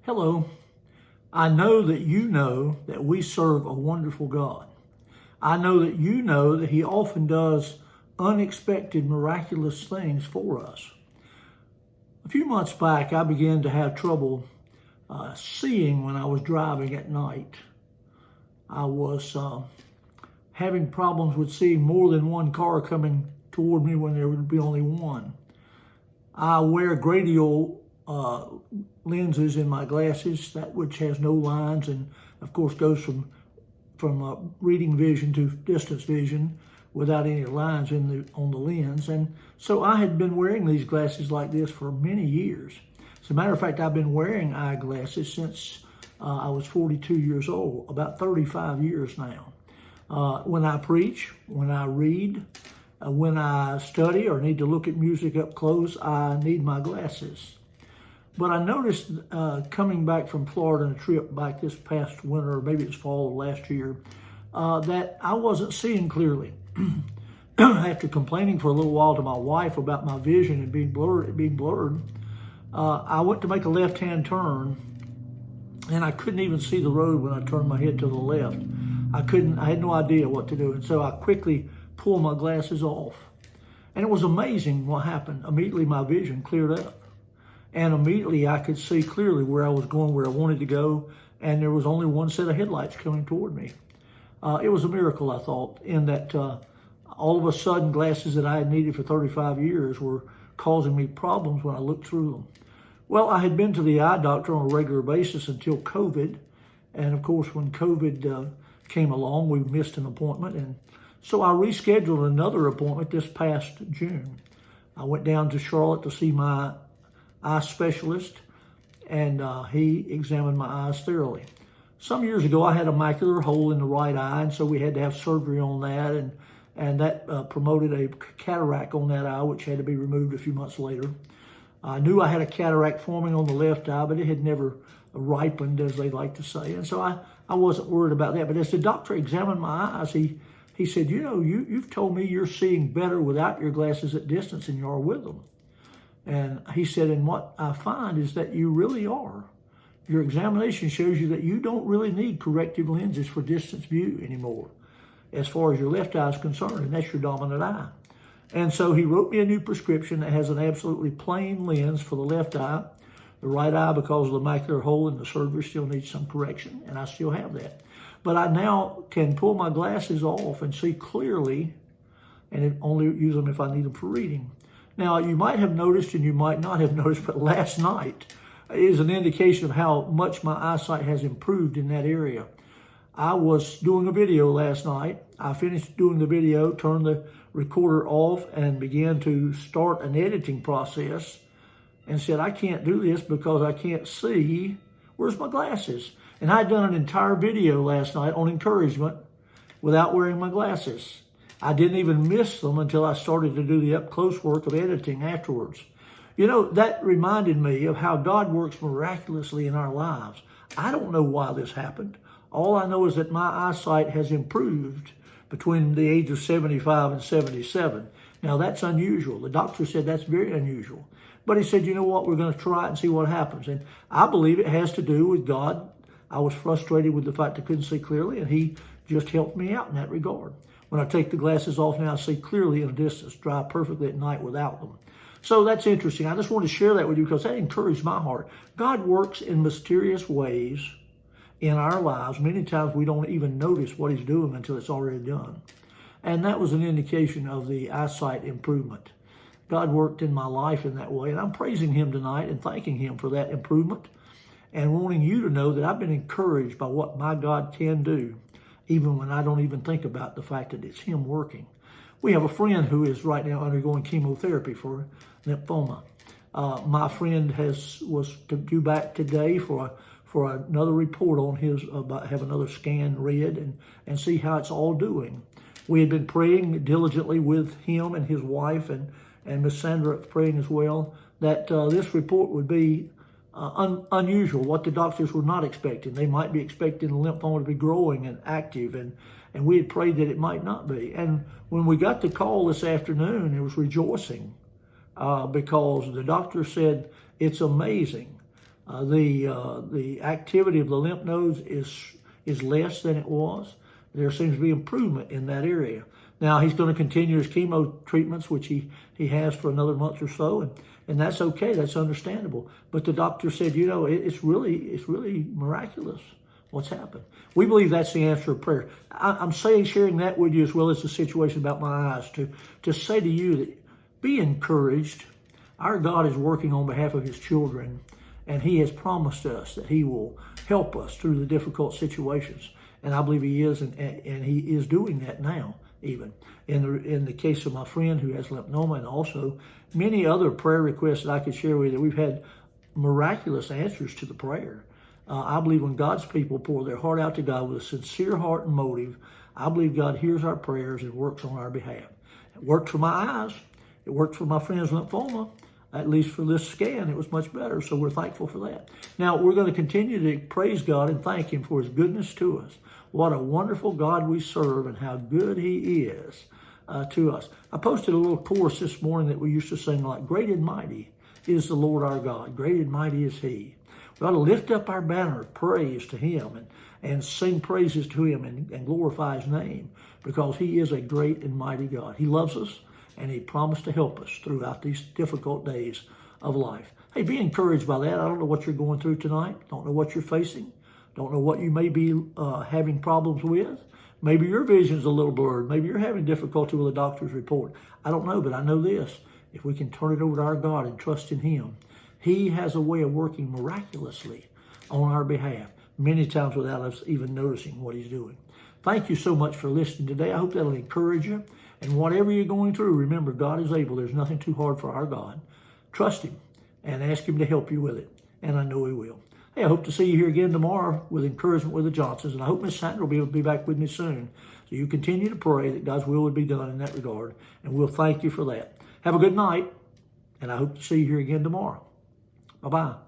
Hello. I know that we serve a wonderful God. I know that He often does unexpected, miraculous things for us. A few months back, I began to have trouble seeing when I was driving at night. I was having problems with seeing more than one car coming toward me when there would be only one. I wear Gradial lenses in my glasses, that which has no lines and of course goes from reading vision to distance vision without any lines on the lens. And so I had been wearing these glasses like this for many years. As a matter of fact, I've been wearing eyeglasses since I was 42 years old, about 35 years now. When I preach, when I read, when I study or need to look at music up close, I need my glasses. But I noticed coming back from Florida on a trip back this past winter, or maybe it's fall of last year, that I wasn't seeing clearly. After complaining for a little while to my wife about my vision and being blurred, I went to make a left-hand turn, and I couldn't even see the road when I turned my head to the left. I had no idea what to do, and so I quickly pulled my glasses off. And it was amazing what happened. Immediately my vision cleared up. And immediately I could see clearly where I was going, where I wanted to go, and there was only one set of headlights coming toward me. It was a miracle, I thought, in that all of a sudden glasses that I had needed for 35 years were causing me problems when I looked through them. Well, I had been to the eye doctor on a regular basis until COVID, and of course when COVID came along, we missed an appointment, and so I rescheduled another appointment this past June. I went down to Charlotte to see my eye specialist, and he examined my eyes thoroughly. Some years ago, I had a macular hole in the right eye, and so we had to have surgery on that, and that promoted a cataract on that eye, which had to be removed a few months later. I knew I had a cataract forming on the left eye, but it had never ripened, as they like to say, and so I wasn't worried about that. But as the doctor examined my eyes, he said, you've told me you're seeing better without your glasses at distance than you are with them. And he said, and what I find is that you really are. Your examination shows you that you don't really need corrective lenses for distance view anymore, as far as your left eye is concerned, and that's your dominant eye. And so he wrote me a new prescription that has an absolutely plain lens for the left eye. The right eye, because of the macular hole and the surgery, still needs some correction, and I still have that. But I now can pull my glasses off and see clearly, and only use them if I need them for reading. Now, you might have noticed and you might not have noticed, but last night is an indication of how much my eyesight has improved in that area. I was doing a video last night. I finished doing the video, turned the recorder off, and began to start an editing process and said, I can't do this because I can't see. Where's my glasses? And I'd done an entire video last night on encouragement without wearing my glasses. I didn't even miss them until I started to do the up-close work of editing afterwards. That reminded me of how God works miraculously in our lives. I don't know why this happened. All I know is that my eyesight has improved between the age of 75 and 77. Now, that's unusual. The doctor said that's very unusual. But he said, you know what, we're going to try it and see what happens. And I believe it has to do with God. I was frustrated with the fact I couldn't see clearly, and he just helped me out in that regard. When I take the glasses off now, I see clearly in a distance, drive perfectly at night without them. So that's interesting. I just want to share that with you because that encouraged my heart. God works in mysterious ways in our lives. Many times we don't even notice what he's doing until it's already done. And that was an indication of the eyesight improvement. God worked in my life in that way, and I'm praising him tonight and thanking him for that improvement and wanting you to know that I've been encouraged by what my God can do, even when I don't even think about the fact that it's him working. We have a friend who is right now undergoing chemotherapy for lymphoma. My friend was due back today for another report on his, have another scan read and see how it's all doing. We had been praying diligently with him and his wife and Miss Sandra praying as well that this report would be unusual, what the doctors were not expecting. They might be expecting the lymphoma to be growing and active, and we had prayed that it might not be. And when we got the call this afternoon, it was rejoicing because the doctor said, it's amazing The activity of the lymph nodes is less than it was. There seems to be improvement in that area. Now he's going to continue his chemo treatments, which he has for another month or so, and that's okay. That's understandable. But the doctor said, it's really miraculous what's happened. We believe that's the answer of prayer. I'm sharing that with you as well as the situation about my eyes to say to you that be encouraged. Our God is working on behalf of his children, and he has promised us that he will help us through the difficult situations. And I believe he is, and he is doing that now, even. In the case of my friend who has lymphoma, and also many other prayer requests that I could share with you, we've had miraculous answers to the prayer. I believe when God's people pour their heart out to God with a sincere heart and motive, I believe God hears our prayers and works on our behalf. It worked for my eyes. It worked for my friend's lymphoma. At least for this scan, it was much better, so we're thankful for that. Now, we're going to continue to praise God and thank him for his goodness to us. What a wonderful God we serve and how good he is to us. I posted a little chorus this morning that we used to sing, like, great and mighty is the Lord our God. Great and mighty is he. We ought to lift up our banner of praise to him and sing praises to him and glorify his name, because he is a great and mighty God. He loves us, and he promised to help us throughout these difficult days of life. Hey, be encouraged by that. I don't know what you're going through tonight. Don't know what you're facing. Don't know what you may be having problems with. Maybe your vision's a little blurred. Maybe you're having difficulty with a doctor's report. I don't know, but I know this. If we can turn it over to our God and trust in him, he has a way of working miraculously on our behalf, many times without us even noticing what he's doing. Thank you so much for listening today. I hope that'll encourage you. And whatever you're going through, remember, God is able. There's nothing too hard for our God. Trust him and ask him to help you with it. And I know he will. Hey, I hope to see you here again tomorrow with Encouragement with the Johnsons. And I hope Miss Sandra will be able to be back with me soon. So you continue to pray that God's will would be done in that regard. And we'll thank you for that. Have a good night. And I hope to see you here again tomorrow. Bye-bye.